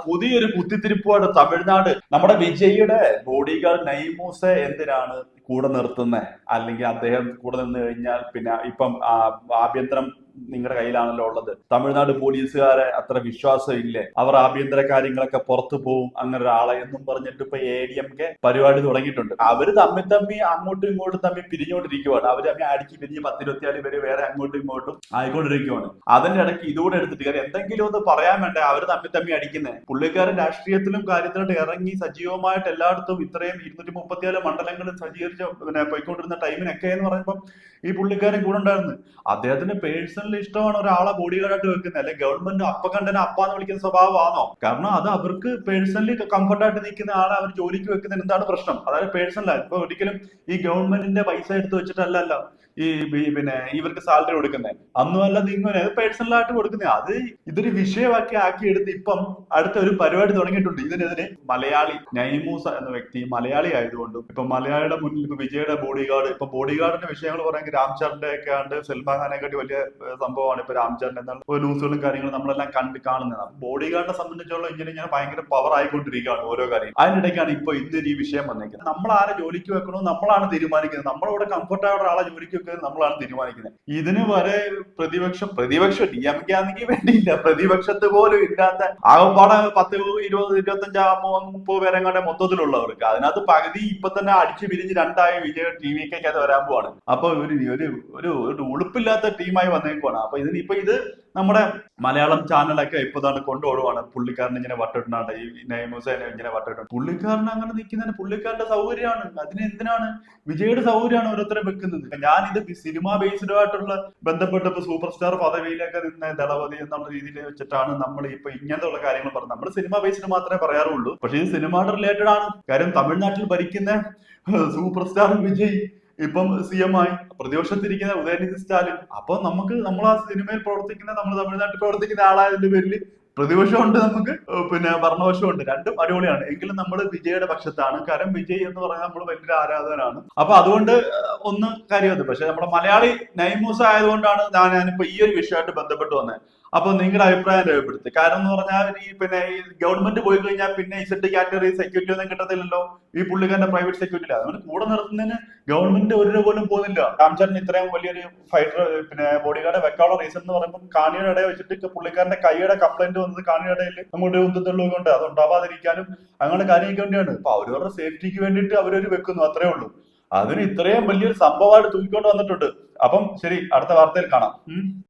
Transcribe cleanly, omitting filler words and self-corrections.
പുതിയൊരു കുത്തിത്തിരിപ്പാണ് തമിഴ്നാട്. നമ്മുടെ വിജയിയുടെ body guard നൈമൂസെ എന്തിനാണ് കൂടെ നിർത്തുന്നത്? അല്ലെങ്കിൽ അദ്ദേഹം കൂടെ നിന്ന് കഴിഞ്ഞാൽ പിന്നെ ഇപ്പം ആഭ്യന്തരം നിങ്ങളുടെ കയ്യിലാണല്ലോ ഉള്ളത്. തമിഴ്നാട് പോലീസുകാരെ അത്ര വിശ്വാസം ഇല്ലേ? അവർ ആഭ്യന്തര കാര്യങ്ങളൊക്കെ പുറത്തു പോവും അങ്ങനെ ഒരാളെ എന്നും പറഞ്ഞിട്ട് ഇപ്പൊ ADMK പരിപാടി തുടങ്ങിയിട്ടുണ്ട്. അവര് തമ്മി അങ്ങോട്ടും ഇങ്ങോട്ടും തമ്മിൽ പിരിഞ്ഞുകൊണ്ടിരിക്കുവാണ്. അവര് തമ്മിൽ അടിച്ച് പിരിഞ്ഞ് 10-24 പേര് വേറെ അങ്ങോട്ടും ഇങ്ങോട്ടും ആയിക്കൊണ്ടിരിക്കുവാണ്. അതിന്റെ ഇടയ്ക്ക് ഇതുകൂടെ എടുത്തിട്ട് കാര്യം എന്തെങ്കിലും ഒന്ന് പറയാൻ വേണ്ടേ അവര് തമ്മി അടിക്കുന്നത്. പുള്ളിക്കാരൻ രാഷ്ട്രീയത്തിലും കാര്യത്തിലോട്ട് ഇറങ്ങി സജീവമായിട്ട് എല്ലായിടത്തും ഇത്രയും 234 മണ്ഡലങ്ങളിൽ സജ്ജീകരിച്ച് പിന്നെ പോയിക്കൊണ്ടിരുന്ന ടൈമിനൊക്കെ എന്ന് പറയുമ്പോൾ ഈ പുള്ളിക്കാരൻ കൂടെ ഉണ്ടായിരുന്നു. അദ്ദേഹത്തിന് പേഴ്സണലി ഇഷ്ടമാണ് ഒരാളെ ബോഡി ഗാർഡായിട്ട് വെക്കുന്നത്. അല്ലെങ്കിൽ ഗവൺമെന്റ് അപ്പ കണ്ടനെ അപ്പാന്ന് വിളിക്കുന്ന സ്വഭാവമാണോ? കാരണം അത് അവർക്ക് പേഴ്സണലി കംഫർട്ടായിട്ട് നിൽക്കുന്ന ആളെ അവർ ജോലിക്ക് വെക്കുന്നതിന് എന്താണ് പ്രശ്നം? അതായത് പേഴ്സണലായി ഇപ്പൊ ഒരിക്കലും ഈ ഗവൺമെന്റിന്റെ പൈസ എടുത്ത് വെച്ചിട്ടല്ല ഈ പിന്നെ ഇവർക്ക് സാലറി കൊടുക്കുന്നത്. അന്നുമല്ല നീങ്ങുന്നത്, അത് പേഴ്സണലായിട്ട് കൊടുക്കുന്നത്. അത് ഇതൊരു വിഷയമാക്കി എടുത്ത് ഇപ്പം അടുത്ത ഒരു പരിപാടി തുടങ്ങിയിട്ടുണ്ട് ഇതിനെതിരെ. മലയാളി നൈമൂസ എന്ന വ്യക്തി മലയാളി ആയതുകൊണ്ടും ഇപ്പൊ മലയാളിയുടെ മുന്നിൽ ഇപ്പൊ വിജയുടെ ബോഡി ഗാർഡ്, ഇപ്പൊ ബോഡി ഗാർഡിന്റെ വിഷയങ്ങൾ പറയാമെങ്കിൽ രാംചരന്റെ ഒക്കെ ആണ്ട് സൽമാൻ ഖാനെക്കാട്ടി വലിയ സംഭവമാണ് ഇപ്പൊ രാംചരൻ എന്നുള്ള ന്യൂസുകളും കാര്യങ്ങളും നമ്മളെല്ലാം കാണുന്നതാണ്. ബോഡി ഗാർഡിനെ സംബന്ധിച്ചുള്ള ഇങ്ങനെ ഭയങ്കര പവർ ആയിക്കൊണ്ടിരിക്കുകയാണ് ഓരോ കാര്യം. അതിനിടയ്ക്കാണ് ഇപ്പൊ ഇന്നൊരു ഈ വിഷയം വന്നേക്കുന്നത്. നമ്മൾ ആരെ ജോലിക്ക് വെക്കണോ നമ്മളാണ് തീരുമാനിക്കുന്നത്. നമ്മളിവിടെ കംഫർട്ടായ ഒരാളെ ജോലിക്ക് വെക്കുന്നത് നമ്മളാണ് തീരുമാനിക്കുന്നത്. ഇതിന് വരെ പ്രതിപക്ഷം DMK ആണെങ്കിൽ വേണ്ടിയില്ല, പ്രതിപക്ഷത്ത് പോലും ഇല്ലാത്ത ആകപ്പാടെ 10, 20, 25, 30 പേരെങ്ങാണ്ട് മൊത്തത്തിലുള്ളവർക്ക് അതിനകത്ത് പകുതി ഇപ്പൊ തന്നെ അടിച്ചു പിരിഞ്ഞ് രണ്ടായി വിജയ TVK വരാൻ പോവാണ്. അപ്പൊ ഒരു ഉളുപ്പില്ലാത്ത ടീമായി വന്നേക്കുവാണ്. അപ്പൊ ഇത് നമ്മുടെ മലയാളം ചാനലൊക്കെ ഇപ്പൊ തന്നെ കൊണ്ടുപോടുവാണ്. പുള്ളിക്കാരൻ ഇങ്ങനെ വട്ടിട്ടുണ്ട്, ഈ നൈമൂസേനെ ഇങ്ങനെ വട്ടിട്ടുണ്ട്. പുള്ളിക്കാരൻ അങ്ങനെ നിൽക്കുന്നതിന് പുള്ളിക്കാരന്റെ സൗകര്യമാണ്. അതിന് എന്തിനാണ് വിജയുടെ സൗകര്യമാണ് ഓരോരുത്തരെ വെക്കുന്നത്. ഞാൻ ഇത് സിനിമ ബേസ്ഡ് ആയിട്ടുള്ള ബന്ധപ്പെട്ടപ്പോ സൂപ്പർ സ്റ്റാർ പദവിയിലൊക്കെ നിന്ന് ദളപതി എന്നുള്ള രീതിയിൽ വെച്ചിട്ടാണ് നമ്മൾ ഇപ്പൊ ഇങ്ങനത്തെ ഉള്ള കാര്യങ്ങൾ പറഞ്ഞത്. നമ്മൾ സിനിമ ബേസ്ഡ് മാത്രമേ പറയാറുള്ളൂ. പക്ഷെ ഇത് സിനിമയുടെ റിലേറ്റഡ് ആണ്. കാര്യം തമിഴ്നാട്ടിൽ ഭരിക്കുന്ന സൂപ്പർ സ്റ്റാർ വിജയ് ഇപ്പം CM ആയി, പ്രതിപക്ഷത്തിരിക്കുന്ന ഉദയനിധി സ്റ്റാലിൻ. അപ്പൊ നമ്മൾ ആ സിനിമയിൽ പ്രവർത്തിക്കുന്ന, നമ്മൾ തമിഴ്നാട്ടിൽ പ്രവർത്തിക്കുന്ന ആളായതിന്റെ പേരിൽ പ്രതിപക്ഷമുണ്ട്, നമുക്ക് പിന്നെ ഭരണപക്ഷമുണ്ട്. രണ്ടും അടിപൊളിയാണ്. എങ്കിലും നമ്മൾ വിജയുടെ പക്ഷത്താണ്. കാരണം വിജയ് എന്ന് പറഞ്ഞാൽ നമ്മൾ വലിയൊരു ആരാധകനാണ്. അപ്പൊ അതുകൊണ്ട് ഒന്ന് കാര്യമത്. പക്ഷെ നമ്മുടെ മലയാളി നൈമൂസ ആയതുകൊണ്ടാണ് ഞാനിപ്പോ ഈ ഒരു വിഷയമായിട്ട് ബന്ധപ്പെട്ട് വന്നത്. അപ്പൊ നിങ്ങളുടെ അഭിപ്രായം രേഖപ്പെടുത്തി. കാരണം എന്ന് പറഞ്ഞാൽ ഈ ഗവൺമെന്റ് പോയി കഴിഞ്ഞാൽ പിന്നെ Z കാറ്റഗറി സെക്യൂരിറ്റി ഒന്നും കിട്ടത്തില്ലല്ലോ ഈ പുള്ളിക്കാരന്റെ പ്രൈവറ്റ് സെക്യൂരിറ്റി. അതുകൊണ്ട് കൂടെ നിർത്തുന്നതിന് ഗവൺമെന്റ് ഒരു രൂപ പോലും പോകുന്നില്ല. രാംചരൻ ഇത്രയും വലിയൊരു ഫൈറ്റർ പിന്നെ ബോഡി ഗാർഡ് വെക്കാനുള്ള റീസൺ എന്ന് പറയുമ്പോൾ കാണിയുടെ ഇടയിൽ വെച്ചിട്ട് പുള്ളിക്കാരന്റെ കൈയുടെ കംപ്ലൈന്റ് വന്നത് കാണിയുടെ ഇടയിൽ നമ്മുടെ ഉന്തത്തുള്ളതുകൊണ്ട് അത് ഉണ്ടാവാതിരിക്കാനും അങ്ങനെ കാര്യമൊക്കെ വേണ്ടിയാണ്. അപ്പൊ അവരവരുടെ സേഫ്റ്റിക്ക് വേണ്ടിയിട്ട് അവരൊരു വെക്കുന്നു, അത്രേ ഉള്ളൂ. അതിന് ഇത്രയും വലിയൊരു സംഭവമായിട്ട് തൂക്കിക്കൊണ്ട് വന്നിട്ടുണ്ട്. അപ്പം ശരി, അടുത്ത വാർത്തയിൽ കാണാം.